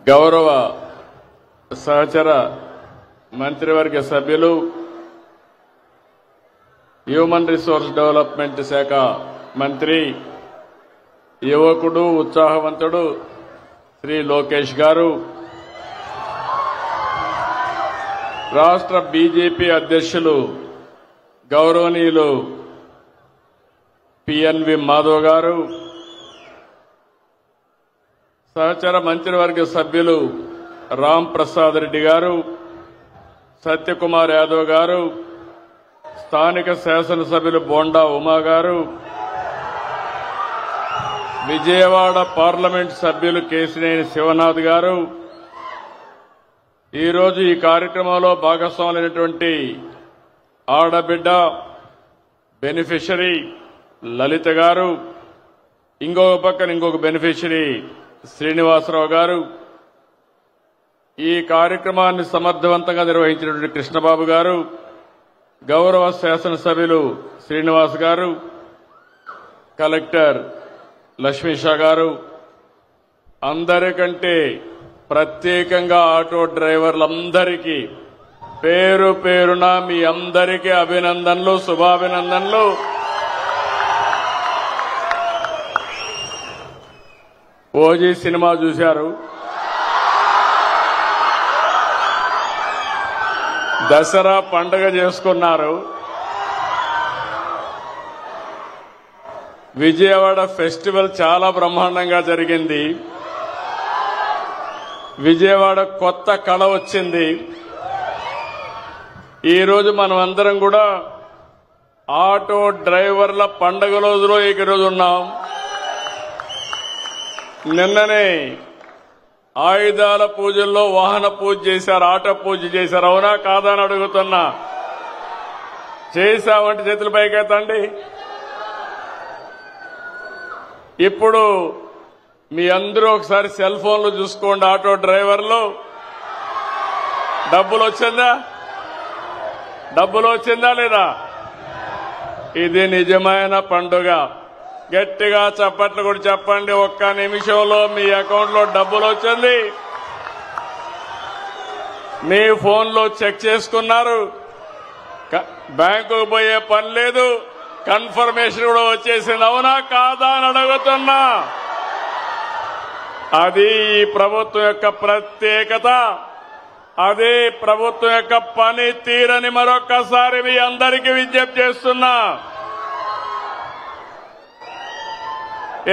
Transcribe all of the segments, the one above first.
గౌరవ సహచర మంత్రివర్గ సభ్యులు హ్యూమన్ రిసోర్స్ డెవలప్మెంట్ శాఖ మంత్రి యువకుడు ఉత్సాహవంతుడు శ్రీ లోకేష్ గారు, రాష్ట్ర బీజేపీ అధ్యక్షులు గౌరవనీయులు పిఎన్వి మాధవ్ గారు, సహచర మంత్రివర్గ సభ్యులు రామ్ ప్రసాద్ రెడ్డి గారు, సత్యకుమార్ యాదవ్ గారు, స్థానిక శాసనసభ్యులు బోండా ఉమా గారు, విజయవాడ పార్లమెంట్ సభ్యులు కేశినేని శివనాథ్ గారు, ఈరోజు ఈ కార్యక్రమంలో భాగస్వాములైనటువంటి ఆడబిడ్డ బెనిఫిషరీ లలిత గారు, ఇంకొక పక్కన ఇంకొక బెనిఫిషరీ శ్రీనివాసరావు గారు, ఈ కార్యక్రమాన్ని సమర్థవంతంగా నిర్వహించినటువంటి కృష్ణబాబు గారు, గౌరవ శాసనసభ్యులు శ్రీనివాస్ గారు, కలెక్టర్ లక్ష్మీషా గారు, అందరికంటే ప్రత్యేకంగా ఆటో డ్రైవర్లందరికీ పేరు పేరున మీ అందరికీ అభినందనలు, శుభాభినందనలు. ఓజీ సినిమా చూశారు, దసరా పండుగ చేసుకున్నారు, విజయవాడ ఫెస్టివల్ చాలా బ్రహ్మాండంగా జరిగింది, విజయవాడ కొత్త కళ వచ్చింది. ఈరోజు మనం అందరం కూడా ఆటో డ్రైవర్ల పండుగ రోజులో ఈరోజు ఉన్నాం. నిన్ననే ఆయుధాల పూజల్లో వాహన పూజ చేశారు, ఆటో పూజ చేశారు. అవునా కాదా అని అడుగుతున్నా. చేశామంటే చేతుల పైకెత్తండి. ఇప్పుడు మీ అందరూ ఒకసారి సెల్ ఫోన్లు చూసుకోండి. ఆటో డ్రైవర్లు డబ్బులు వచ్చిందా లేదా? ఇది నిజమైన పండుగ. గట్టిగా చప్పట్లు కూడా చెప్పండి. ఒక్క నిమిషంలో మీ అకౌంట్లో డబ్బులు వచ్చింది, మీ ఫోన్లో చెక్ చేసుకున్నారు, బ్యాంకుకు పోయే పని లేదు, కన్ఫర్మేషన్ కూడా వచ్చేసింది. అవునా కాదా అని అడుగుతున్నా. అది ఈ ప్రభుత్వం యొక్క ప్రత్యేకత, అదే ప్రభుత్వం యొక్క పని తీరని మరొక్కసారి మీ అందరికీ విజ్ఞప్తి చేస్తున్నా.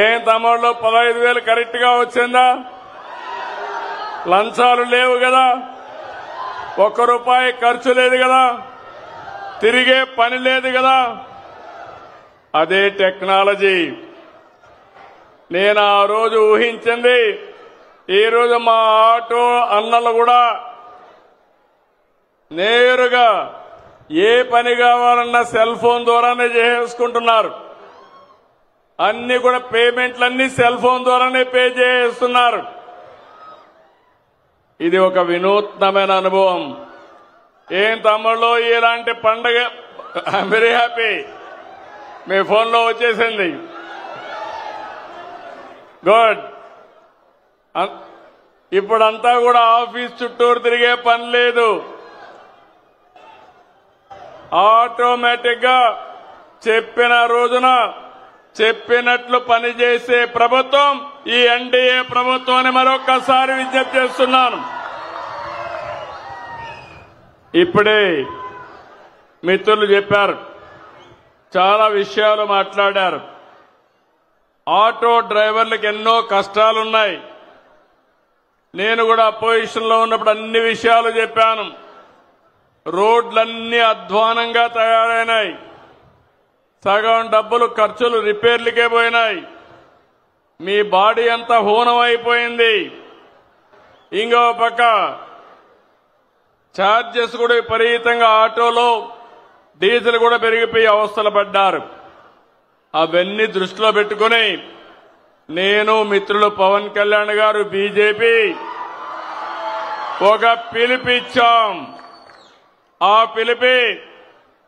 ఏం తమ్ముళ్ళు 15,000 కరెక్ట్ గా వచ్చిందా? లంచాలు లేవు కదా, ₹1 ఖర్చు లేదు కదా, తిరిగే పని లేదు కదా. అదే టెక్నాలజీ. నేను ఆ రోజు ఊహించింది, ఈ రోజు మా ఆటో అన్నలు కూడా నేరుగా ఏ పని కావాలన్నా సెల్ ఫోన్ ద్వారానే చేసుకుంటున్నారు. అన్ని కూడా పేమెంట్లన్నీ సెల్ ఫోన్ ద్వారానే పే చేస్తున్నారు. ఇది ఒక వినూత్నమైన అనుభవం. ఏం తమ్ముళ్ళు ఇలాంటి పండగ? I'm very happy. మీ ఫోన్లో వచ్చేసింది. గుడ్. ఇప్పుడంతా కూడా ఆఫీస్ చుట్టూరు తిరిగే పని లేదు. ఆటోమేటిక్ గా చెప్పిన రోజున చెప్పినట్లు పనిచేసే ప్రభుత్వం ఈ ఎన్డీఏ ప్రభుత్వం అని మరొక్కసారి విజ్ఞప్తి చేస్తున్నాను. ఇప్పుడే మిత్రులు చెప్పారు, చాలా విషయాలు మాట్లాడారు. ఆటో డ్రైవర్లకు ఎన్నో కష్టాలున్నాయి. నేను కూడా అపోజిషన్ లో ఉన్నప్పుడు అన్ని విషయాలు చెప్పాను. రోడ్లన్నీ అధ్వానంగా తయారైనాయి. సగం డబ్బులు ఖర్చులు రిపేర్లకే పోయినాయి. మీ బాడీ అంతా హూనం అయిపోయింది. ఇంకో పక్క ఛార్జెస్ కూడా విపరీతంగా, ఆటోలో డీజిల్ కూడా పెరిగిపోయి అవస్థలు పడ్డారు. అవన్నీ దృష్టిలో పెట్టుకుని నేను, మిత్రులు పవన్ కళ్యాణ్ గారు, బీజేపీ ఒక పిలుపిచ్చాం. ఆ పిలిపి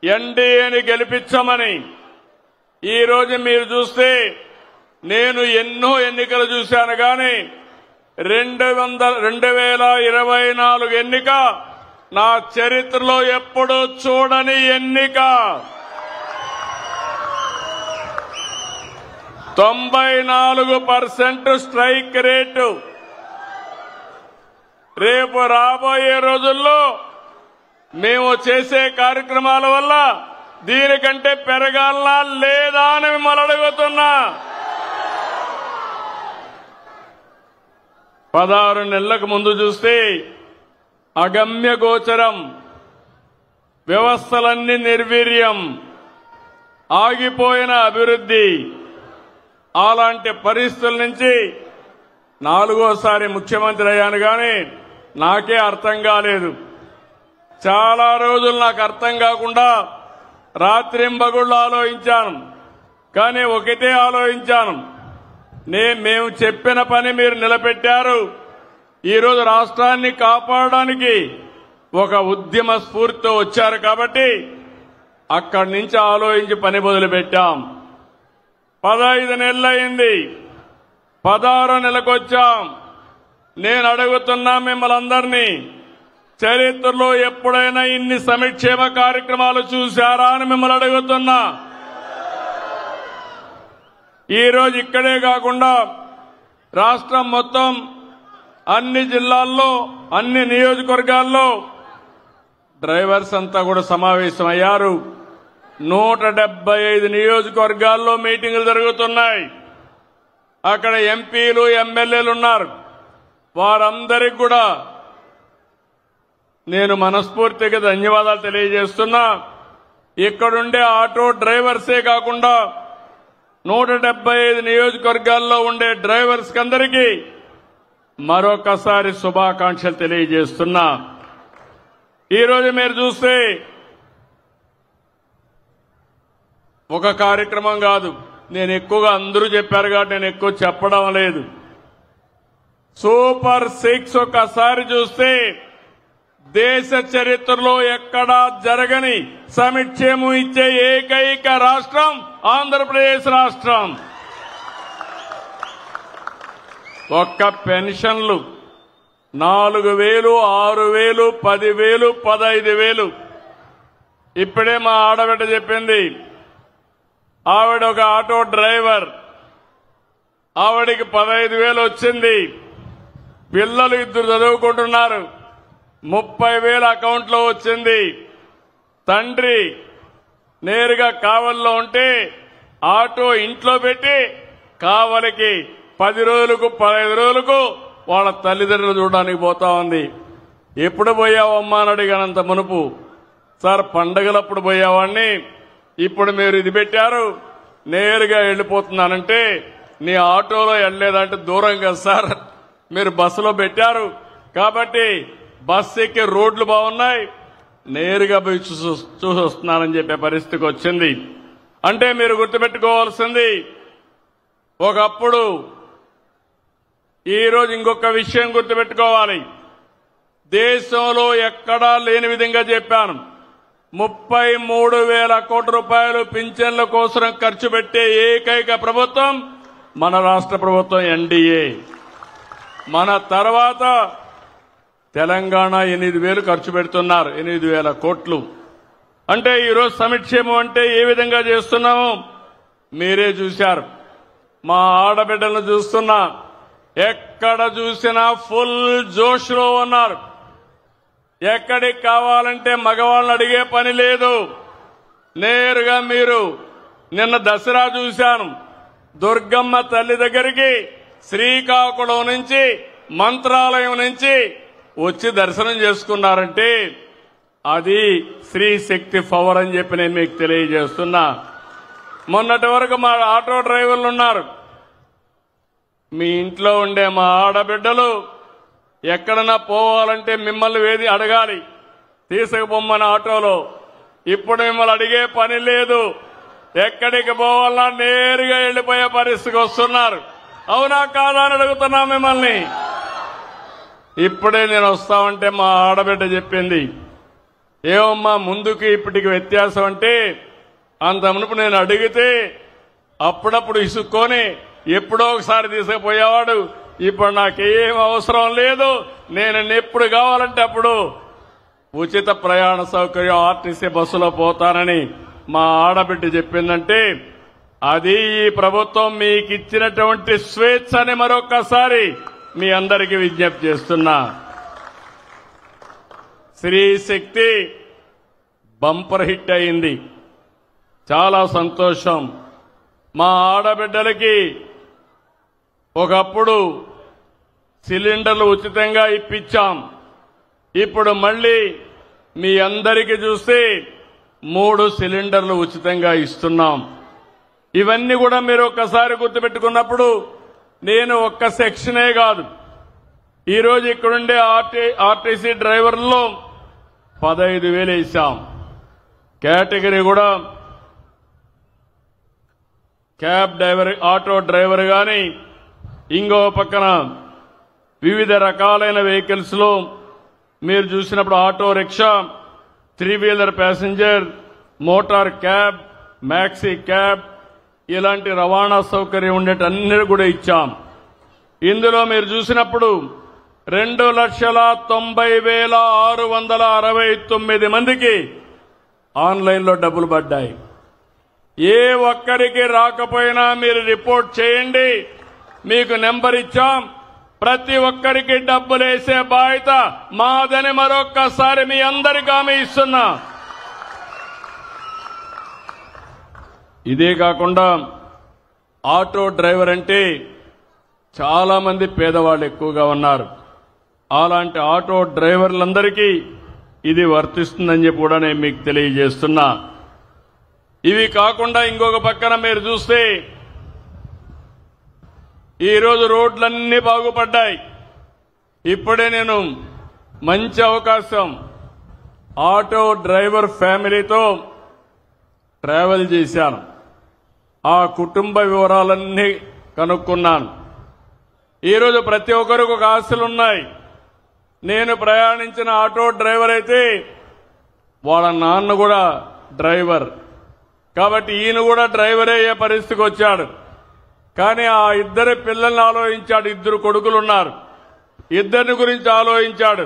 ఎన్డీఏని గెలిపించమని. ఈ రోజు మీరు చూస్తే నేను ఎన్నో ఎన్నికలు చూశాను, కానీ 2024 ఎన్నిక నా చరిత్రలో ఎప్పుడూ చూడని ఎన్నిక. 94% స్ట్రైక్ రేటు. రేపు రాబోయే రోజుల్లో మేము చేసే కార్యక్రమాల వల్ల దీనికంటే పెరగాలనా లేదా అని మిమ్మల్ని అడుగుతున్నా. 16 నెలలకు ముందు చూస్తే అగమ్య గోచరం, వ్యవస్థలన్నీ నిర్వీర్యం, ఆగిపోయిన అభివృద్ధి. అలాంటి పరిస్థితుల నుంచి 4వ ముఖ్యమంత్రి అయ్యాను కానీ నాకే అర్థం కాలేదు. చాలా రోజులు నాకు అర్థం కాకుండా రాత్రింబగుళ్ళు ఆలోచించాను. కానీ ఒకటే ఆలోచించాను, మేము చెప్పిన పని మీరు నిలబెట్టారు. ఈరోజు రాష్ట్రాన్ని కాపాడడానికి ఒక ఉద్యమ స్ఫూర్తితో వచ్చారు కాబట్టి అక్కడి నుంచి ఆలోచించి పని మొదలుపెట్టాం. 15 నెలలైంది, 16వ నెలకు వచ్చాం. నేను అడుగుతున్నా మిమ్మల్ని అందరినీ, చరిత్రలో ఎప్పుడైనా ఇన్ని సంక్షేమ కార్యక్రమాలు చూశారా అని మిమ్మల్ని అడుగుతున్నా. ఈరోజు ఇక్కడే కాకుండా రాష్ట్రం మొత్తం అన్ని జిల్లాల్లో, అన్ని నియోజకవర్గాల్లో డ్రైవర్స్ అంతా కూడా సమావేశమయ్యారు. 175 నియోజకవర్గాల్లో మీటింగులు జరుగుతున్నాయి. అక్కడ ఎంపీలు, ఎమ్మెల్యేలు ఉన్నారు. వారందరికీ కూడా నేను మనస్ఫూర్తిగా ధన్యవాదాలు తెలియజేస్తున్నా. ఇక్కడుండే ఆటో డ్రైవర్సే కాకుండా 175 నియోజకవర్గాల్లో ఉండే డ్రైవర్స్ అందరికీ మరొకసారి శుభాకాంక్షలు తెలియజేస్తున్నా. ఈరోజు మీరు చూస్తే ఒక కార్యక్రమం కాదు, నేను ఎక్కువగా అందరూ చెప్పారు కాబట్టి నేను ఎక్కువ చెప్పడం లేదు. సూపర్ 6 ఒకసారి చూస్తే దేశ చరిత్రలో ఎక్కడా జరగని సంక్షేమం ఇచ్చే ఏకైక రాష్ట్రం ఆంధ్రప్రదేశ్ రాష్ట్రం. ఒక్క పెన్షన్లు 4,000, 6,000, 10,000, 15,000. ఇప్పుడే మా ఆడబిడ్డ చెప్పింది, ఆవిడ ఒక ఆటో డ్రైవర్, ఆవిడికి 15,000 వచ్చింది. పిల్లలు 2 చదువుకుంటున్నారు, 30,000 అకౌంట్లో వచ్చింది. తండ్రి నేరుగా కావలిలో ఉంటే ఆటో ఇంట్లో పెట్టి కావలికి 10 రోజులకు 15 రోజులకు వాళ్ళ తల్లిదండ్రులు చూడడానికి పోతా ఉంది. ఎప్పుడు పోయావమ్మా అని అడిగానంత మునుపు, సార్ పండగలప్పుడు పోయావాడిని, ఇప్పుడు మీరు ఇది పెట్టారు నేరుగా వెళ్ళిపోతున్నానంటే, నీ ఆటోలో వెళ్ళలేదంటే దూరం కదా సార్, మీరు బస్సులో పెట్టారు కాబట్టి బస్సు ఎక్కే రోడ్లు బాగున్నాయి, నేరుగా పోయి చూసి వస్తున్నానని చెప్పే పరిస్థితికి వచ్చింది. అంటే మీరు గుర్తుపెట్టుకోవాల్సింది, ఒకప్పుడు ఈరోజు ఇంకొక విషయం గుర్తుపెట్టుకోవాలి. దేశంలో ఎక్కడా లేని విధంగా చెప్పాను, 33,000 కోట్ల రూపాయలు పింఛన్ల కోసం ఖర్చు పెట్టే ఏకైక ప్రభుత్వం మన రాష్ట్ర ప్రభుత్వం ఎన్డీఏ. మన తర్వాత తెలంగాణ 8,000 ఖర్చు పెడుతున్నారు, 8,000 కోట్లు. అంటే ఈరోజు సంక్షేమం అంటే ఏ విధంగా చేస్తున్నామో మీరే చూశారు. మా ఆడబిడ్డలను చూస్తున్నా, ఎక్కడ చూసినా ఫుల్ జోష్లో ఉన్నారు. ఎక్కడికి కావాలంటే మగవాళ్ళని అడిగే పని లేదు. నేరుగా మీరు నిన్న దసరా చూశాను, దుర్గమ్మ తల్లి దగ్గరికి శ్రీకాకుళం నుంచి, మంత్రాలయం నుంచి వచ్చి దర్శనం చేసుకున్నారంటే అది స్త్రీ శక్తి పవర్ అని చెప్పి నేను మీకు తెలియజేస్తున్నా. మొన్నటి వరకు మా ఆటో డ్రైవర్లు ఉన్నారు. మీ ఇంట్లో ఉండే మా ఆడబిడ్డలు ఎక్కడన్నా పోవాలంటే మిమ్మల్ని వేది అడగాలి, తీసుకుపోమ్మని ఆటోలో. ఇప్పుడు మిమ్మల్ని అడిగే పని లేదు. ఎక్కడికి పోవాలన్నా నేరుగా వెళ్లిపోయే పరిస్థితికి వస్తున్నారు. అవునా కాదా అని అడుగుతున్నా మిమ్మల్ని. ఇప్పుడే నేను వస్తామంటే మా ఆడబిడ్డ చెప్పింది, ఏమమ్మా ముందుకి ఇప్పటికి వ్యత్యాసం అంటే, అంత మునుపు నేను అడిగితే అప్పుడప్పుడు ఇసుక్కొని ఎప్పుడో ఒకసారి తీసుకుపోయేవాడు, ఇప్పుడు నాకేం అవసరం లేదు, నేను ఎప్పుడు కావాలంటే అప్పుడు ఉచిత ప్రయాణ సౌకర్యం ఆర్టీసీ బస్సులో పోతానని మా ఆడబిడ్డ చెప్పిందంటే అది ఈ ప్రభుత్వం మీకు ఇచ్చినటువంటి స్వేచ్ఛ అని మరొక్కసారి మీ అందరికీ విజ్ఞప్తి చేస్తున్నా. స్త్రీ శక్తి బంపర్ హిట్ అయింది, చాలా సంతోషం. మా ఆడబిడ్డలకి ఒకప్పుడు సిలిండర్లు ఉచితంగా ఇప్పించాం, ఇప్పుడు మళ్ళీ మీ అందరికీ చూస్తే 3 సిలిండర్లు ఉచితంగా ఇస్తున్నాం. ఇవన్నీ కూడా మీరు ఒక్కసారి గుర్తుపెట్టుకున్నప్పుడు నేను ఒక్క సెక్షనే కాదు, ఈరోజు ఇక్కడుండే ఆర్టీసీ డ్రైవర్లలో 15,000 వేసాం. కేటగిరీ కూడా క్యాబ్ డ్రైవర్, ఆటో డ్రైవర్ గాని, ఇంకో పక్కన వివిధ రకాలైన వెహికల్స్ లో మీరు చూసినప్పుడు auto rickshaw, 3 wheeler passenger, motor cab, maxi cab, ఇలాంటి రవాణా సౌకర్యం ఉండేటన్నీ కూడా ఇచ్చాం. ఇందులో మీరు చూసినప్పుడు 2,90,669 మందికి ఆన్లైన్లో డబ్బులు పడ్డాయి. ఏ ఒక్కరికి రాకపోయినా మీరు రిపోర్ట్ చేయండి, మీకు నెంబర్ ఇచ్చాం, ప్రతి ఒక్కరికి డబ్బులు వేసే బాధ్యత మాదని మరొక్కసారి మీ అందరికీ హామీ ఇస్తున్నా. ఇదే కాకుండా ఆటో డ్రైవర్ అంటే చాలా మంది పేదవాళ్ళు ఎక్కువగా ఉన్నారు. అలాంటి ఆటో డ్రైవర్లందరికీ ఇది వర్తిస్తుందని చెప్పి కూడా నేను మీకు తెలియజేస్తున్నా. ఇవి కాకుండా ఇంకొక పక్కన మీరు చూస్తే ఈరోజు రోడ్లన్నీ బాగుపడ్డాయి. ఇప్పుడే నేను మంచి అవకాశం ఆటో డ్రైవర్ ఫ్యామిలీతో ట్రావెల్ చేశాను. ఆ కుటుంబ వివరాలన్నీ కనుక్కున్నాను. ఈరోజు ప్రతి ఒక్కరికి ఒక ఆశలున్నాయి. నేను ప్రయాణించిన ఆటో డ్రైవర్ అయితే వాళ్ళ నాన్న కూడా డ్రైవర్, కాబట్టి ఈయన కూడా డ్రైవర్ అయ్యే పరిస్థితికి వచ్చాడు. కానీ ఆ 2 పిల్లల్ని ఆలోచించాడు. 2 కొడుకులున్నారు, 2 గురించి ఆలోచించాడు.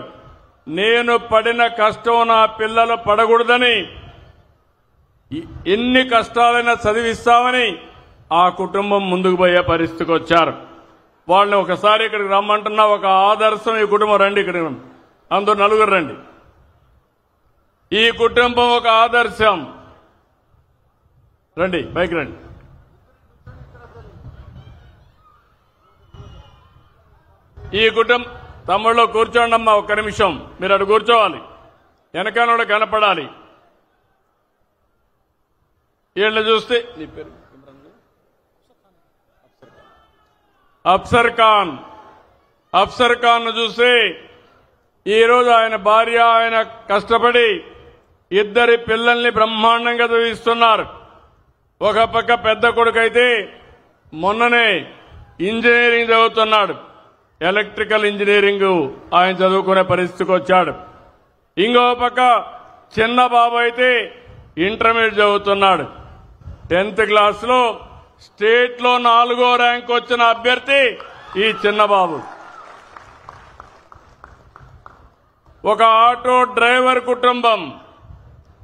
నేను పడిన కష్టం నా పిల్లలు పడకూడదని ఎన్ని కష్టాలైనా చదివిస్తామని ఆ కుటుంబం ముందుకు పోయే పరిస్థితికి వచ్చారు. వాళ్ళని ఒకసారి ఇక్కడికి రమ్మంటున్నా, ఒక ఆదర్శం ఈ కుటుంబం. రండి, ఇక్కడ అందరూ 4 రండి. ఈ కుటుంబం ఒక ఆదర్శం. రండి, బైక్ రండి. ఈ కుటుంబం తమ్ముళ్ళు కూర్చోండి అమ్మా, ఒక్క నిమిషం మీరు అటు కూర్చోవాలి, వెనకాల కనపడాలి. వీళ్ళు చూస్తే నీ పేరు అఫ్సర్ ఖాన్ చూస్తే ఈరోజు ఆయన భార్య ఆయన కష్టపడి 2 పిల్లల్ని బ్రహ్మాండంగా చదివిస్తున్నారు. ఒక పక్క పెద్ద కొడుకైతే మొన్ననే ఇంజనీరింగ్ చదువుతున్నాడు, ఎలక్ట్రికల్ ఇంజనీరింగ్ ఆయన చదువుకునే పరిస్థితికి వచ్చాడు. ఇంకో పక్క చిన్న బాబు అయితే ఇంటర్మీడియట్ చదువుతున్నాడు. 10th క్లాస్లో స్టేట్ లో 4వ ర్యాంక్ వచ్చిన అభ్యర్థి ఈ చిన్న బాబు. ఒక ఆటో డ్రైవర్ కుటుంబం,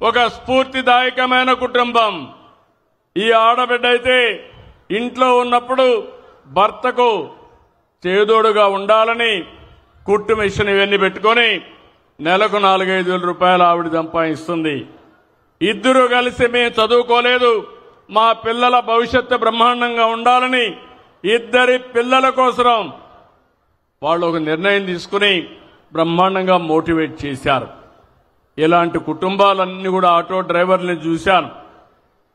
ఒక స్ఫూర్తిదాయకమైన కుటుంబం. ఈ ఆడబిడ్డ అయితే ఇంట్లో ఉన్నప్పుడు భర్తకు చేదోడుగా ఉండాలని కుట్టు మిషన్ ఇవన్నీ పెట్టుకొని నెలకు 4-5 రూపాయలు ఆవిడ సంపాదిస్తుంది. 2 కలిసి మేము చదువుకోలేదు, మా పిల్లల భవిష్యత్తు బ్రహ్మాండంగా ఉండాలని 2 పిల్లల కోసం వాళ్ళు ఒక నిర్ణయం తీసుకుని బ్రహ్మాండంగా మోటివేట్ చేశారు. ఇలాంటి కుటుంబాలన్నీ కూడా ఆటో డ్రైవర్ని చూశాను.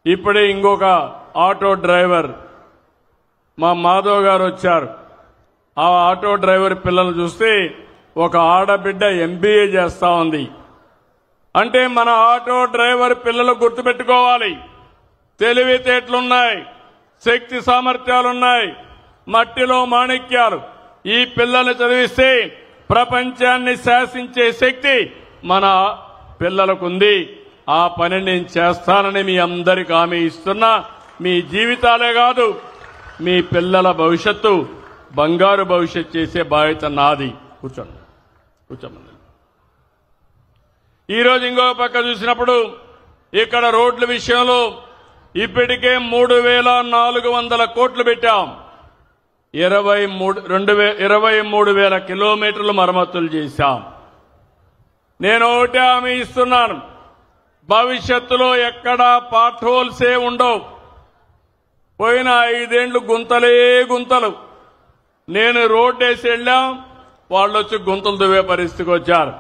ఇప్పుడే ఇంకొక ఆటో డ్రైవర్ మా మాధవ్ గారు వచ్చారు. ఆ ఆటో డ్రైవర్ పిల్లలు చూస్తే ఒక ఆడబిడ్డ MBA చేస్తా ఉంది. అంటే మన ఆటో డ్రైవర్ పిల్లలు గుర్తుపెట్టుకోవాలి, తెలివితేటలున్నాయి, శక్తి సామర్థ్యాలున్నాయి, మట్టిలో మాణిక్యాలు. ఈ పిల్లల్ని చదివిస్తే ప్రపంచాన్ని శాసించే శక్తి మన పిల్లలకుంది. ఆ పని నేను చేస్తానని మీ అందరికీ హామీ ఇస్తున్నా. మీ జీవితాలే కాదు, మీ పిల్లల భవిష్యత్తు బంగారు భవిష్యత్ చేసే బాధ్యత నాది. కూర్చోండి. ఈరోజు ఇంకో పక్క చూసినప్పుడు ఇక్కడ రోడ్ల విషయంలో ఇప్పటికే 3,400 కోట్లు పెట్టాం. 23,000 కిలోమీటర్లు మరమ్మతులు చేశాం. నేను ఒకటే హామీ ఇస్తున్నాను, భవిష్యత్తులో ఎక్కడా పార్ట్ హోల్సే ఉండవు. పోయిన 5 ఏళ్లు గుంతలే గుంతలు. నేను రోడ్డు వేసి వెళ్ళాం, వాళ్ళు వచ్చి గుంతలు దువ్వే పరిస్థితికి వచ్చారు.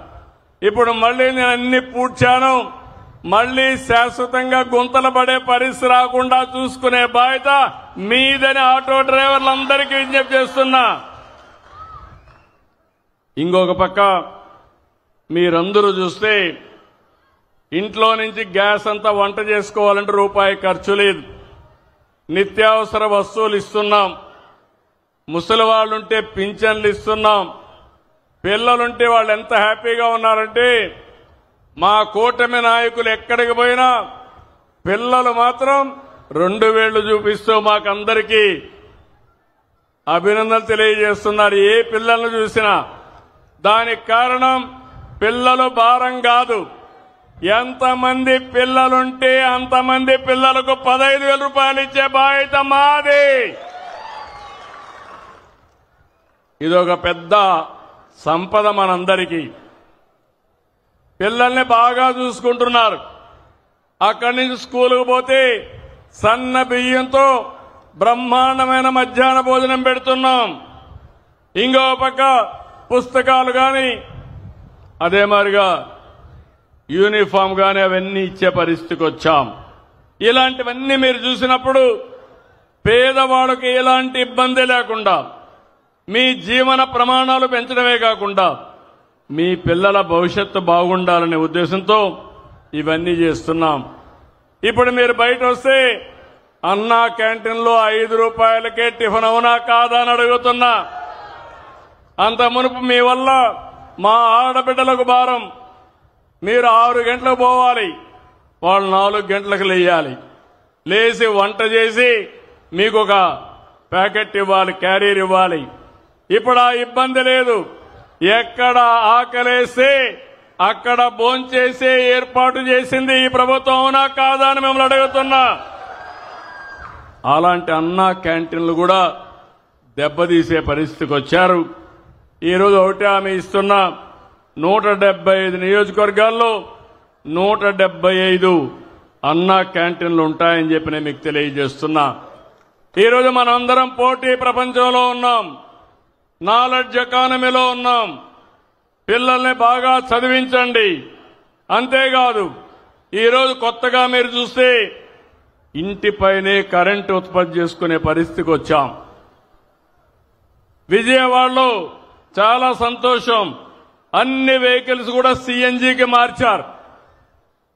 ఇప్పుడు మళ్లీ నేను అన్ని పూడ్చాను. మళ్లీ శాశ్వతంగా గుంతలు పడే పరిస్థితి రాకుండా చూసుకునే బాధ్యత మీదని ఆటో డ్రైవర్లందరికీ విజ్ఞప్తి చేస్తున్నా. ఇంకొక పక్క మీరందరూ చూస్తే ఇంట్లో నుంచి గ్యాస్ అంతా వంట చేసుకోవాలంటే రూపాయి ఖర్చు లేదు. నిత్యావసర వస్తువులు ఇస్తున్నాం. ముసలి వాళ్ళుంటే పింఛన్లు ఇస్తున్నాం. పిల్లలుంటే వాళ్ళు ఎంత హ్యాపీగా ఉన్నారంటే మా కూటమి నాయకులు ఎక్కడికి పోయినా పిల్లలు మాత్రం 2 వేళ్లు చూపిస్తూ మాకందరికీ అభినందనలు తెలియజేస్తున్నారు. ఏ పిల్లలను చూసినా దానికి కారణం పిల్లలు భారం కాదు. ఎంతమంది పిల్లలుంటే అంతమంది పిల్లలకు 15,000 రూపాయలు ఇచ్చే బాధ్యత మాది. ఇదొక పెద్ద సంపద మనందరికీ. పిల్లల్ని బాగా చూసుకుంటున్నారు. అక్కడి నుంచి స్కూలుకు పోతే సన్న బియ్యంతో బ్రహ్మాండమైన మధ్యాహ్న భోజనం పెడుతున్నాం. ఇంకో పక్క పుస్తకాలు కానీ అదే మాదిరిగా యూనిఫామ్ కానీ అవన్నీ ఇచ్చే పరిస్థితికి వచ్చాం. ఇలాంటివన్నీ మీరు చూసినప్పుడు పేదవాళ్ళకి ఎలాంటి ఇబ్బంది లేకుండా మీ జీవన ప్రమాణాలు పెంచడమే కాకుండా మీ పిల్లల భవిష్యత్తు బాగుండాలనే ఉద్దేశంతో ఇవన్నీ చేస్తున్నాం. ఇప్పుడు మీరు బయట వస్తే అన్నా క్యాంటీన్లో 5 రూపాయలకే టిఫిన్ అవునా కాదా అని అడుగుతున్నా. అంత మునుపు మీ వల్ల మా ఆడబిడ్డలకు భారం. మీరు 6 గంటలకు పోవాలి, వాళ్ళు 4 గంటలకు లేయాలి. లేచి వంట చేసి మీకు ఒక ప్యాకెట్ ఇవ్వాలి, క్యారియర్ ఇవ్వాలి. ఇప్పుడు ఆ ఇబ్బంది లేదు. ఎక్కడ ఆకలేస్తే అక్కడ భోంచేసే ఏర్పాటు చేసింది ఈ ప్రభుత్వం అవునా కాదా అని మిమ్మల్ని అడుగుతున్నా. అలాంటి అన్నా క్యాంటీన్లు కూడా దెబ్బతీసే పరిస్థితికి వచ్చారు. ఈరోజు ఒకటి హామీ ఇస్తున్నా, 175 నియోజకవర్గాల్లో 175 అన్నా క్యాంటీన్లు ఉంటాయని చెప్పి నేను మీకు తెలియజేస్తున్నా. ఈరోజు మనందరం పోటీ ప్రపంచంలో ఉన్నాం, నాలెడ్జ్ ఎకానమీలో ఉన్నాం. పిల్లల్ని బాగా చదివించండి. అంతేకాదు ఈరోజు కొత్తగా మీరు చూస్తే ఇంటిపైనే కరెంటు ఉత్పత్తి చేసుకునే పరిస్థితికి వచ్చాం. విజయవాడలో చాలా సంతోషం, అన్ని వెహికల్స్ కూడా సిఎన్జికి మార్చారు.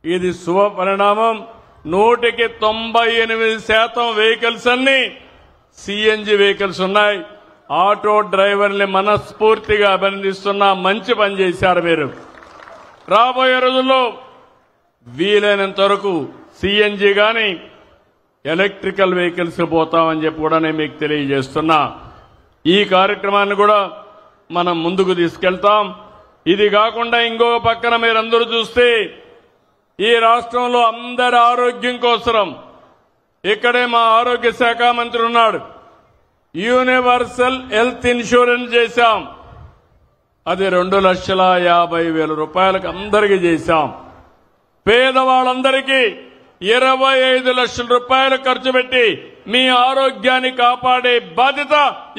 ఇది శుభ పరిణామం. 98% వెహికల్స్ అన్ని సిఎన్జి వెహికల్స్ ఉన్నాయి. ఆటో డ్రైవర్ని మనస్ఫూర్తిగా అభినందిస్తున్నా. మంచి పని చేశారు మీరు. రాబోయే రోజుల్లో వీలైనంత వరకు సిఎన్జి గాని ఎలక్ట్రికల్ వెహికల్స్ పోతామని చెప్పి కూడా నేను మీకు తెలియజేస్తున్నా. ఈ కార్యక్రమాన్ని కూడా మనం ముందుకు తీసుకెళ్తాం. ఇది కాకుండా ఇంకో పక్కన మీరందరూ చూస్తే ఈ రాష్ట్రంలో అందరి ఆరోగ్యం కోసం ఇక్కడే మా ఆరోగ్య శాఖ మంత్రి ఉన్నాడు. యూనివర్సల్ హెల్త్ ఇన్సూరెన్స్ చేశాం. అది 2,50,000 రూపాయలకు అందరికీ చేశాం. పేదవాళ్ళందరికీ 25 లక్షల రూపాయలు ఖర్చు పెట్టి మీ ఆరోగ్యాన్ని కాపాడే బాధ్యత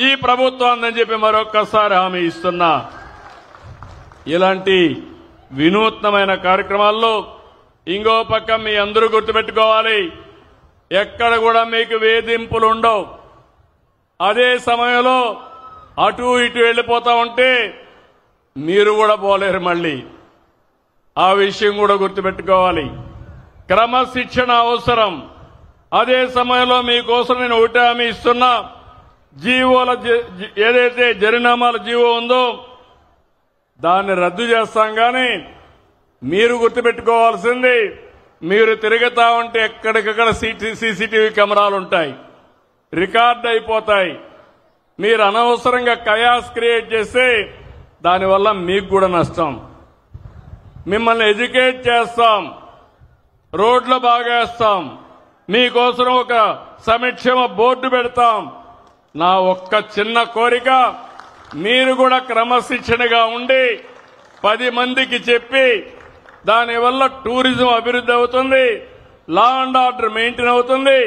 ఈ ప్రభుత్వాన్ని చెప్పి మరొక్కసారి హామీ ఇస్తున్నా. ఇలాంటి వినూత్నమైన కార్యక్రమాల్లో ఇంకో పక్క మీ అందరూ గుర్తుపెట్టుకోవాలి, ఎక్కడ కూడా మీకు వేధింపులు ఉండవు. అదే సమయంలో అటు ఇటు వెళ్లిపోతా ఉంటే మీరు కూడా పోలేరు. మళ్ళీ ఆ విషయం కూడా గుర్తుపెట్టుకోవాలి. క్రమశిక్షణ అవసరం. అదే సమయంలో మీకోసం నేను ఒకటి హామీ ఇస్తున్నా, జీవోల ఏదైతే జరినామాల జీవో ఉందో దాన్ని రద్దు చేస్తాం. కానీ మీరు గుర్తుపెట్టుకోవాల్సింది, మీరు తిరుగుతా ఉంటే ఎక్కడికక్కడ సీసీటీవీ కెమెరాలు ఉంటాయి, రికార్డు అయిపోతాయి. మీరు అనవసరంగా కయాస్ క్రియేట్ చేస్తే దానివల్ల మీకు కూడా నష్టం. మిమ్మల్ని ఎడ్యుకేట్ చేస్తాం, రోడ్లు బాగేస్తాం, మీకోసం ఒక సంక్షేమ బోర్డు పెడతాం. నా ఒక్క చిన్న కోరిక, మీరు కూడా క్రమశిక్షణగా ఉండి 10 మందికి చెప్పి దానివల్ల టూరిజం అభివృద్ధి అవుతుంది, లా అండ్ ఆర్డర్ మెయింటైన్ అవుతుంది.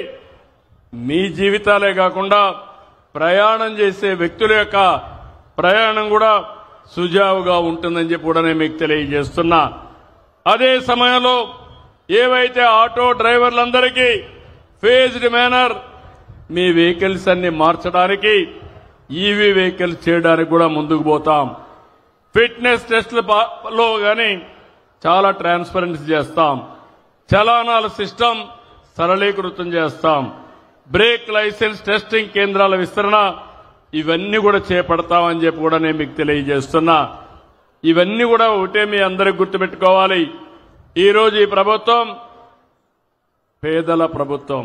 మీ జీవితాలే కాకుండా ప్రయాణం చేసే వ్యక్తుల యొక్క ప్రయాణం కూడా సుజావుగా ఉంటుందని చెప్పి కూడా నేను మీకు తెలియజేస్తున్నా. అదే సమయంలో ఏవైతే ఆటో డ్రైవర్లందరికీ ఫేజ్డ్ మేనర్ మీ వెహికల్స్ అన్ని మార్చడానికి, ఈవీ వెహికల్స్ చేయడానికి కూడా ముందుకు పోతాం. ఫిట్నెస్ టెస్టులలో గాని చాలా ట్రాన్స్పరెన్సీ చేస్తాం. చలానాల సిస్టమ్ సరళీకృతం చేస్తాం. బ్రేక్ లైసెన్స్ టెస్టింగ్ కేంద్రాల విస్తరణ ఇవన్నీ కూడా చేపడతామని చెప్పి కూడా నేను మీకు తెలియజేస్తున్నా. ఇవన్నీ కూడా ఒకటే మీ అందరికి గుర్తుపెట్టుకోవాలి. ఈరోజు ఈ ప్రభుత్వం పేదల ప్రభుత్వం,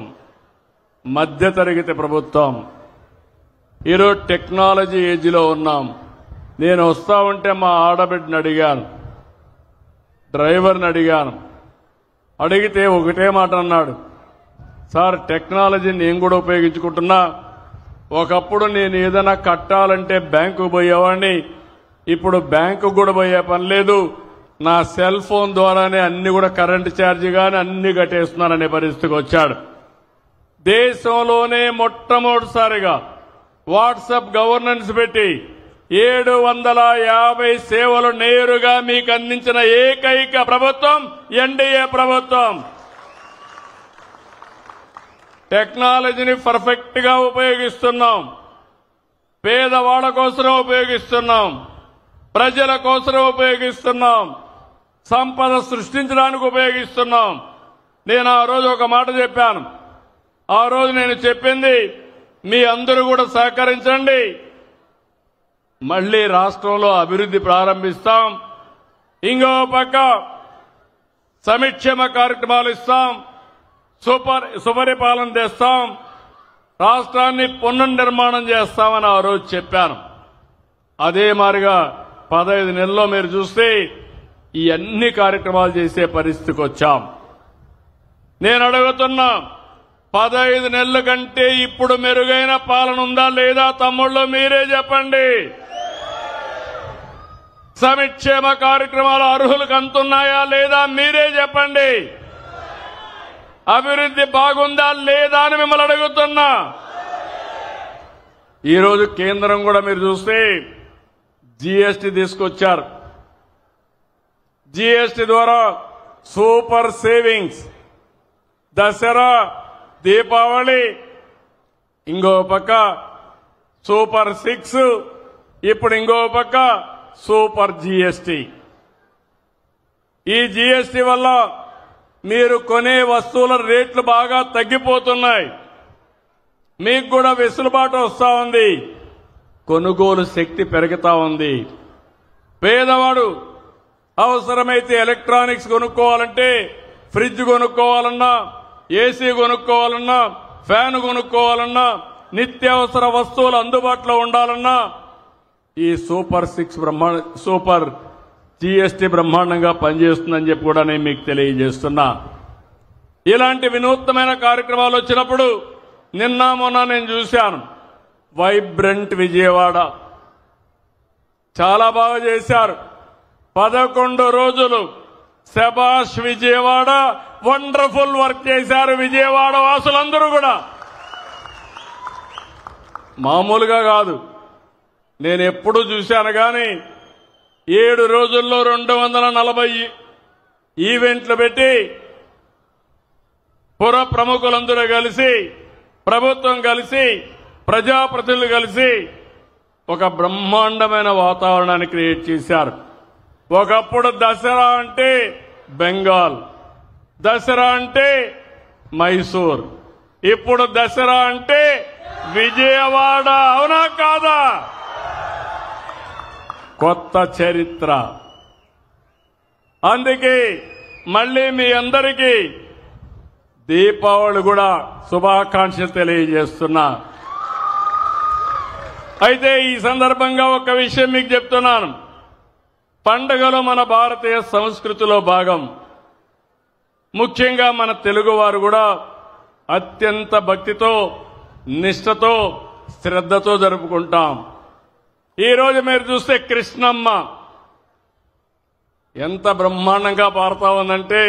మధ్యతరగతి ప్రభుత్వం. ఈరోజు టెక్నాలజీ ఏజ్లో ఉన్నాం. నేను వస్తా ఉంటే మా ఆడబిడ్డని అడిగాను, డ్రైవర్ని అడిగాను. అడిగితే ఒకటే మాట అన్నాడు, సార్ టెక్నాలజీని నేను కూడా ఉపయోగించుకుంటున్నా. ఒకప్పుడు నేను ఏదైనా కట్టాలంటే బ్యాంకు పోయేవాడిని, ఇప్పుడు బ్యాంకు కూడా పోయే పని లేదు. నా సెల్ ఫోన్ ద్వారానే అన్ని కూడా కరెంటు ఛార్జీ గాని అన్ని కట్టేస్తున్నాననే పరిస్థితికి వచ్చాడు. దేశంలోనే మొట్టమొదటిసారిగా వాట్సాప్ గవర్నెన్స్ పెట్టి 750 సేవలు నేరుగా మీకు అందించిన ఏకైక ప్రభుత్వం ఎన్డీఏ ప్రభుత్వం. టెక్నాలజీని పర్ఫెక్ట్ గా ఉపయోగిస్తున్నాం. పేదవాళ్ల కోసం ఉపయోగిస్తున్నాం, ప్రజల కోసం ఉపయోగిస్తున్నాం, సంపద సృష్టించడానికి ఉపయోగిస్తున్నాం. నేను ఆ రోజు ఒక మాట చెప్పాను. ఆ రోజు నేను చెప్పింది మీ అందరూ కూడా సహకరించండి, మళ్లీ రాష్ట్రంలో అభివృద్ధి ప్రారంభిస్తాం. ఇంకో పక్క సంక్షేమ కార్యక్రమాలు ఇస్తాం, సుపరిపాలన తెస్తాం, రాష్ట్రాన్ని పునర్నిర్మాణం చేస్తామని ఆ రోజు చెప్పాను. అదే మాదిరిగా 15 నెలల్లో మీరు చూస్తే ఈ అన్ని కార్యక్రమాలు చేసే పరిస్థితికి వచ్చాం. నేను అడుగుతున్నా, 15 నెలల కంటే ఇప్పుడు మెరుగైన పాలన ఉందా లేదా? తమ్ముళ్ళు మీరే చెప్పండి. సంక్షేమ కార్యక్రమాలు అర్హులకు అందుతున్నాయా లేదా? మీరే చెప్పండి. అభివృద్ధి బాగుందా లేదా అని మిమ్మల్ని అడుగుతున్నా. ఈరోజు కేంద్రం కూడా మీరు చూస్తే జీఎస్టీ తీసుకొచ్చారు. జీఎస్టీ ద్వారా సూపర్ సేవింగ్స్, దసరా, దీపావళి, ఇంకో పక్క సూపర్ 6, ఇప్పుడు ఇంకో పక్క సూపర్ జీఎస్టీ. ఈ జీఎస్టీ వల్ల మీరు కొనే వస్తువుల రేట్లు బాగా తగ్గిపోతున్నాయి. మీకు కూడా వెసులుబాటు వస్తా ఉంది, కొనుగోలు శక్తి పెరుగుతా ఉంది. పేదవాడు అవసరమైతే ఎలక్ట్రానిక్స్ కొనుక్కోవాలంటే, ఫ్రిడ్జ్ కొనుక్కోవాలన్నా, ఏసీ కొనుక్కోవాలన్నా, ఫ్యాన్ కొనుక్కోవాలన్నా, నిత్యావసర వస్తువులు అందుబాటులో ఉండాలన్నా ఈ సూపర్ 6 సూపర్ జీఎస్టీ బ్రహ్మాండంగా పనిచేస్తుందని చెప్పి కూడా నేను మీకు తెలియజేస్తున్నా. ఇలాంటి వినూత్నమైన కార్యక్రమాలు వచ్చినప్పుడు నిన్న మొన్న నేను చూశాను. వైబ్రెంట్ విజయవాడ చాలా బాగా చేశారు. 11 రోజులు శబాష్ విజయవాడ, వండర్ఫుల్ వర్క్ చేశారు విజయవాడ వాసులందరూ కూడా. మామూలుగా కాదు, నేను ఎప్పుడు చూశాను కానీ 7 రోజుల్లో 240 ఈవెంట్లు పెట్టి పుర ప్రముఖులందరూ కలిసి, ప్రభుత్వం కలిసి, ప్రజాప్రతినిధులు కలిసి ఒక బ్రహ్మాండమైన వాతావరణాన్ని క్రియేట్ చేశారు. ఒకప్పుడు దసరా అంటే బెంగాల్, దసరా అంటే మైసూర్, ఇప్పుడు దసరా అంటే విజయవాడ. అవునా కాదా? కొత్త చరిత్ర. అందుకే మళ్లీ మీ అందరికీ దీపావళి కూడా శుభాకాంక్షలు తెలియజేస్తున్నా. అయితే ఈ సందర్భంగా ఒక విషయం మీకు చెప్తున్నాను. పండుగలు మన భారతీయ సంస్కృతిలో భాగం. ముఖ్యంగా మన తెలుగువారు కూడా అత్యంత భక్తితో, నిష్ఠతో, శ్రద్ధతో జరుపుకుంటాం. ఈరోజు మీరు చూస్తే కృష్ణమ్మ ఎంత బ్రహ్మాండంగా పారుతా ఉందంటే,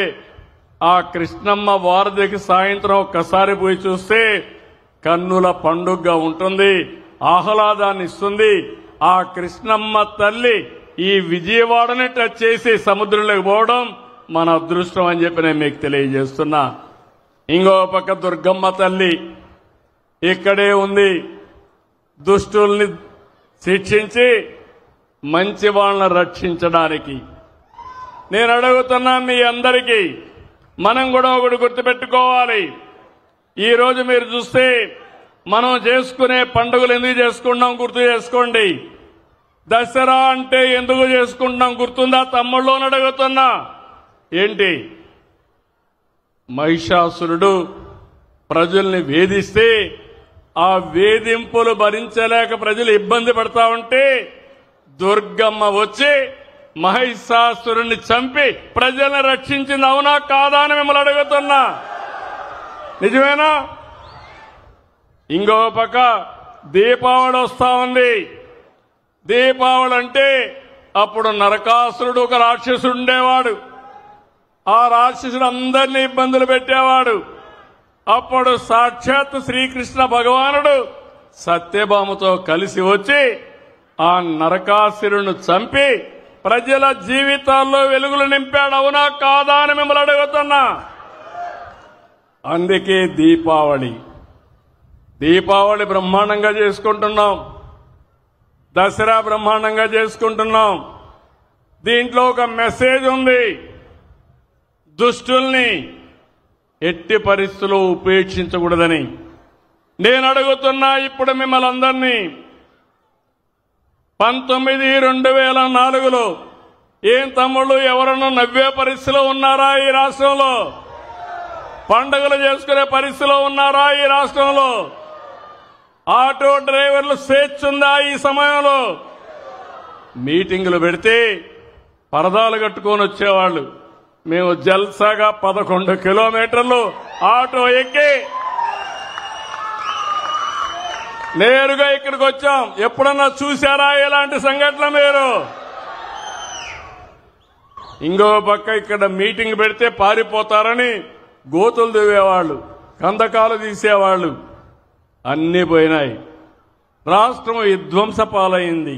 ఆ కృష్ణమ్మ వారధికి సాయంత్రం ఒక్కసారి పోయి చూస్తే కన్నుల పండుగగా ఉంటుంది, ఆహ్లాదాన్ని ఇస్తుంది. ఆ కృష్ణమ్మ తల్లి ఈ విజయవాడని టచ్ చేసి సముద్రంలోకి పోవడం మన అదృష్టం అని చెప్పి నేను మీకు తెలియజేస్తున్నా. ఇంకో పక్క దుర్గమ్మ తల్లి ఇక్కడే ఉంది. దుష్టుల్ని శిక్షించి మంచి వాళ్ళని రక్షించడానికి. నేను అడుగుతున్నా మీ అందరికీ, మనం కూడా ఒకటి గుర్తుపెట్టుకోవాలి. ఈ రోజు మీరు చూస్తే మనం చేసుకునే పండుగలు ఎందుకు చేసుకుంటాం గుర్తు చేసుకోండి. దసరా అంటే ఎందుకు చేసుకుంటాం గుర్తుందా తమ్ముళ్ళు అని అడుగుతున్నా. ఏంటి? మహిషాసురుడు ప్రజల్ని వేధిస్తే ఆ వేధింపులు భరించలేక ప్రజలు ఇబ్బంది పడతా ఉంటే దుర్గమ్మ వచ్చి మహిషాసురుణ్ణి చంపి ప్రజల్ని రక్షించింది. అవునా కాదా అని మిమ్మల్ని అడుగుతున్నా. నిజమేనా? ఇంకో పక్క దీపావళి వస్తా ఉంది. దీపావళి అంటే అప్పుడు నరకాసురుడు ఒక రాక్షసుడు ఉండేవాడు. ఆ రాక్షసుడు అందరినీ ఇబ్బందులు పెట్టేవాడు. అప్పుడు సాక్షాత్ శ్రీకృష్ణ భగవానుడు సత్యభామతో కలిసి వచ్చి ఆ నరకాసురుడిని చంపి ప్రజల జీవితాల్లో వెలుగులు నింపాడు. అవునా కాదా అని మిమ్మల్ని అడుగుతున్నా. అందుకే దీపావళి బ్రహ్మాండంగా చేసుకుంటున్నాం. దసరా బ్రహ్మాండంగా చేసుకుంటున్నాం. దీంట్లో ఒక మెసేజ్ ఉంది. దుష్టుల్ని ఎట్టి పరిస్థితుల్లో ఉపేక్షించకూడదని నేను అడుగుతున్నా. ఇప్పుడు మిమ్మల్ని అందరినీ 19/2004లో ఏం తమ్ముళ్ళు ఎవరన్నా నవ్వే పరిస్థితిలో ఉన్నారా ఈ రాష్ట్రంలో? పండుగలు చేసుకునే పరిస్థితిలో ఉన్నారా ఈ రాష్ట్రంలో? ఆటో డ్రైవర్లు స్వేచ్ఛ ఉందా ఈ సమయంలో? మీటింగులు పెడితే పరదాలు కట్టుకొని వచ్చేవాళ్ళు. మేము జల్సాగా 11 కిలోమీటర్లు ఆటో ఎక్కి నేరుగా ఇక్కడికి వచ్చాం. ఎప్పుడన్నా చూశారా ఇలాంటి సంఘటన మీరు? ఇంకో పక్క ఇక్కడ మీటింగ్ పెడితే పారిపోతారని గోతులు దువ్వేవాళ్ళు, కందకాలు తీసేవాళ్ళు. అన్నీ పోయినాయి. రాష్ట్రం విధ్వంస పాలైంది.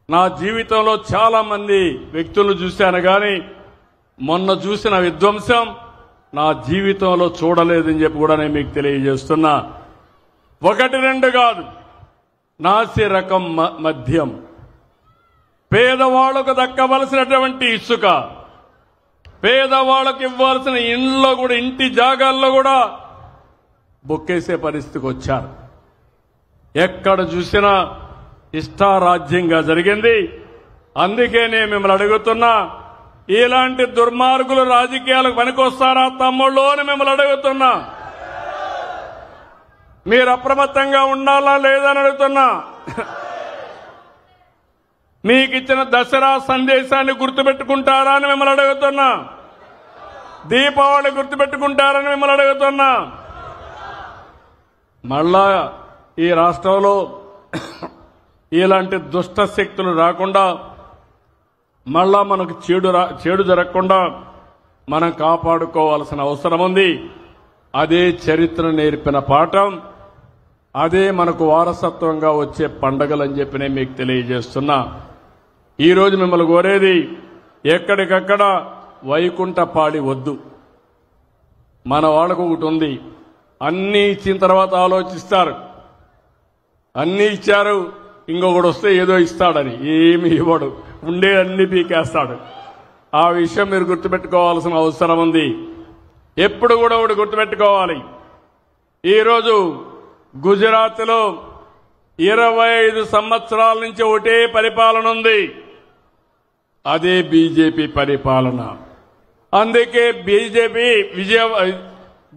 నా జీవితంలో చాలా మంది వ్యక్తులు చూశాను కానీ మొన్న చూసిన విధ్వంసం నా జీవితంలో చూడలేదని చెప్పి కూడా నేను మీకు తెలియజేస్తున్నా. 1-2 కాదు, నాసి రకం మద్యం, పేదవాళ్లకు దక్కవలసినటువంటి ఇసుక, పేదవాళ్లకు ఇవ్వాల్సిన ఇంట్లో కూడా, ఇంటి జాగాల్లో కూడా బొక్కేసే పరిస్థితికి వచ్చారు. ఎక్కడ చూసినా ఇష్టారాజ్యంగా జరిగింది. అందుకే నేను మిమ్మల్ని అడుగుతున్నా, ఇలాంటి దుర్మార్గులు రాజకీయాలకు పనికొస్తారా తమ్ముళ్ళు అని మిమ్మల్ని అడుగుతున్నా. మీరు అప్రమత్తంగా ఉండాలా లేదని అడుగుతున్నా. మీకు ఇచ్చిన దసరా సందేశాన్ని గుర్తుపెట్టుకుంటారా అని మిమ్మల్ని అడుగుతున్నా. దీపావళి గుర్తుపెట్టుకుంటారని మిమ్మల్ని అడుగుతున్నా. మళ్ళా ఈ రాష్ట్రంలో ఇలాంటి దుష్ట శక్తులు రాకుండా, మళ్ళా మనకు చెడు జరగకుండా మనం కాపాడుకోవాల్సిన అవసరం ఉంది. అదే చరిత్ర నేర్పిన పాఠం, అదే మనకు వారసత్వంగా వచ్చే పండగలని చెప్పి నేను మీకు తెలియజేస్తున్నా. ఈరోజు మిమ్మల్ని కోరేది, ఎక్కడికక్కడ వైకుంఠపాళి వద్దు. మన వాళ్ళకు ఒకటి ఉంది, అన్నీ ఇచ్చిన తర్వాత ఆలోచిస్తారు. అన్నీ ఇచ్చారు, ఇంకొకటి వస్తే ఏదో ఇస్తాడని. ఏమి ఇవ్వడు, ఉండే అన్ని పీకేస్తాడు. ఆ విషయం మీరు గుర్తుపెట్టుకోవాల్సిన అవసరం ఉంది. ఎప్పుడు కూడా ఒకటి గుర్తుపెట్టుకోవాలి. ఈరోజు గుజరాత్లో 25 సంవత్సరాల నుంచి ఒకటే పరిపాలన ఉంది, అదే బీజేపీ పరిపాలన. అందుకే బీజేపీ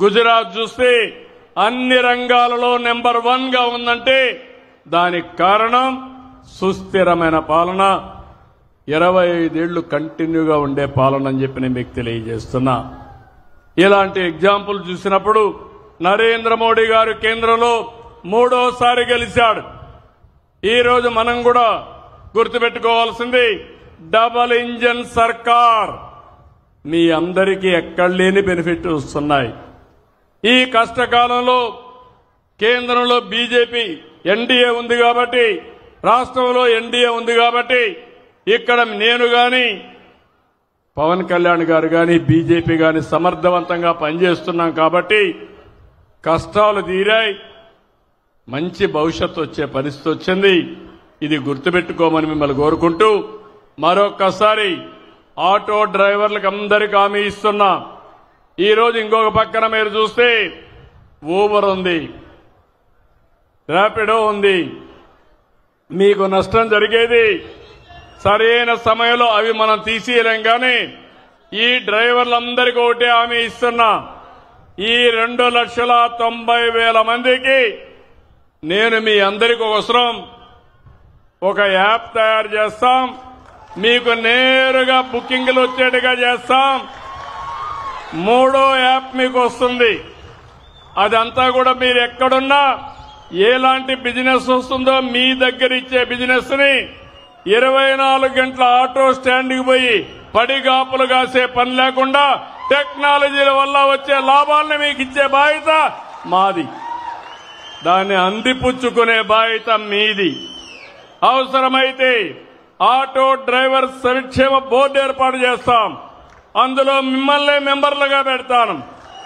గుజరాత్ చూస్తే అన్ని రంగాలలో నెంబర్ 1గా ఉందంటే దానికి కారణం సుస్థిరమైన పాలన, 25 ఏళ్లు కంటిన్యూగా ఉండే పాలన అని చెప్పి నేను మీకు తెలియజేస్తున్నా. ఇలాంటి ఎగ్జాంపుల్ చూసినప్పుడు నరేంద్ర మోడీ గారు కేంద్రంలో 3వ సారి గెలిచాడు. ఈ రోజు మనం కూడా గుర్తుపెట్టుకోవాల్సింది డబల్ ఇంజన్ సర్కార్. మీ అందరికీ ఎక్కడ లేని బెనిఫిట్ వస్తున్నాయి. ఈ కష్టకాలంలో కేంద్రంలో బీజేపీ ఎన్డీఏ ఉంది కాబట్టి, రాష్ట్రంలో ఎన్డీఏ ఉంది కాబట్టి, ఇక్కడ నేను గాని పవన్ కళ్యాణ్ గారు గాని బీజేపీ గాని సమర్థవంతంగా పనిచేస్తున్నాం కాబట్టి కష్టాలు తీరాయి, మంచి భవిష్యత్తు వచ్చే పరిస్థితి వచ్చింది. ఇది గుర్తుపెట్టుకోమని మిమ్మల్ని కోరుకుంటూ మరొక్కసారి ఆటో డ్రైవర్లకు అందరికీ హామీ ఇస్తున్నా. ఈ రోజు ఇంకొక పక్కన మీరు చూస్తే ఊబర్ ఉంది, ర్యాపిడో ఉంది. మీకు నష్టం జరిగేది సరైన సమయంలో అవి మనం తీసేయలేం. కానీ ఈ డ్రైవర్లందరికీ ఒకటే హామీ ఇస్తున్నా, ఈ 2,90,000 మందికి నేను మీ అందరికీ అవసరం ఒక యాప్ తయారు చేస్తాం. మీకు నేరుగా బుకింగ్లు వచ్చేట్టుగా చేస్తాం. 3వ యాప్ మీకు వస్తుంది. అదంతా కూడా మీరు ఎక్కడున్నా ఎలాంటి బిజినెస్ వస్తుందో మీ దగ్గర ఇచ్చే బిజినెస్ ని 24 గంటల ఆటో స్టాండ్కి పోయి పడిగాపులు కాసే పని లేకుండా టెక్నాలజీల వల్ల వచ్చే లాభాలను మీకు ఇచ్చే బాధ్యత మాది. దాన్ని అందిపుచ్చుకునే బాధ్యత మీది. అవసరమైతే ఆటో డ్రైవర్ సంక్షేమ బోర్డు ఏర్పాటు చేస్తాం. అందులో మిమ్మల్ని మెంబర్లుగా పెడతాను.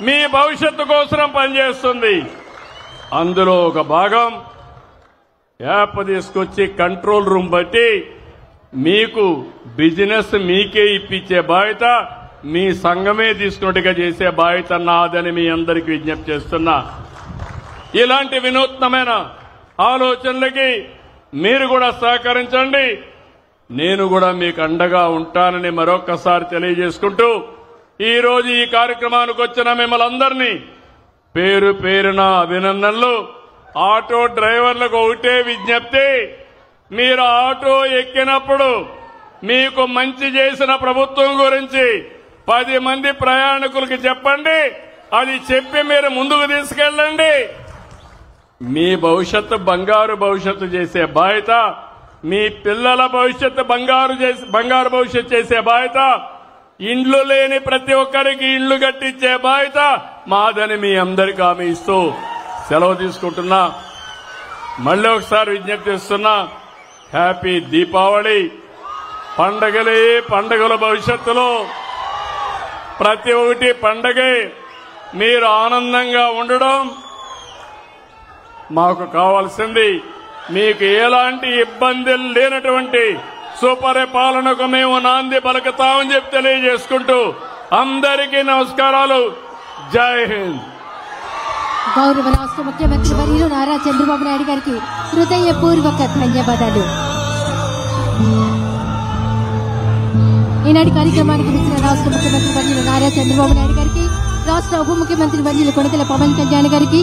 మీ భవిష్యత్తు కోసం పనిచేస్తుంది. అందులో ఒక భాగం యాప్ తీసుకొచ్చి కంట్రోల్ రూమ్ బట్టి మీకు బిజినెస్ మీకే ఇప్పించే బాధ్యత మీ సంఘమే తీసుకున్నట్టుగా చేసే బాధ్యత నాదని మీ అందరికీ విజ్ఞప్తి చేస్తున్నా. ఇలాంటి వినూత్నమైన ఆలోచనలకి మీరు కూడా సహకరించండి. నేను కూడా మీకు అండగా ఉంటానని మరొకసారి తెలియజేసుకుంటూ ఈ రోజు ఈ కార్యక్రమానికి వచ్చిన మిమ్మల్ని అందరినీ పేరు పేరున అభినందనలు. ఆటో డ్రైవర్లకు ఒకటే విజ్ఞప్తి, మీరు ఆటో ఎక్కినప్పుడు మీకు మంచి చేసిన ప్రభుత్వం గురించి 10 మంది ప్రయాణికులకు చెప్పండి. అది చెప్పి మీరు ముందుకు తీసుకెళ్ళండి. మీ భవిష్యత్తు బంగారు భవిష్యత్తు చేసే బాధ్యత, మీ పిల్లల భవిష్యత్తు బంగారు భవిష్యత్తు చేసే బాధ్యత, ఇండ్లు లేని ప్రతి ఒక్కరికి ఇండ్లు కట్టించే బాధ్యత మాదని మీ అందరికీ హామీ ఇస్తూ సెలవు తీసుకుంటున్నా. మళ్ళీ ఒకసారి విజ్ఞప్తి చేస్తున్నా, హ్యాపీ దీపావళి. పండగలే పండగల భవిష్యత్తులో ప్రతి ఒక్కటి పండగే. మీరు ఆనందంగా ఉండడం మాకు కావాల్సింది. మీకు ఎలాంటి ఇబ్బందులు లేనటువంటి సుపరిపాలనకు మేము నాంది పలుకుతామని చెప్పి తెలియజేసుకుంటూ అందరికీ నమస్కారాలు. జై హింద్. గౌరవ రాష్ట్ర ముఖ్యమంత్రి వర్యులు నారా చంద్రబాబు నాయుడు గారికి హృదయపూర్వక ధన్యవాదాలు. ఈనాటి కార్యక్రమానికి వచ్చిన రాష్ట్ర ముఖ్యమంత్రి వర్యులు నారా చంద్రబాబు నాయుడు గారికి, రాష్ట్ర ఉప ముఖ్యమంత్రి వర్యులు కొణిదెల పవన్ కళ్యాణ్ గారికి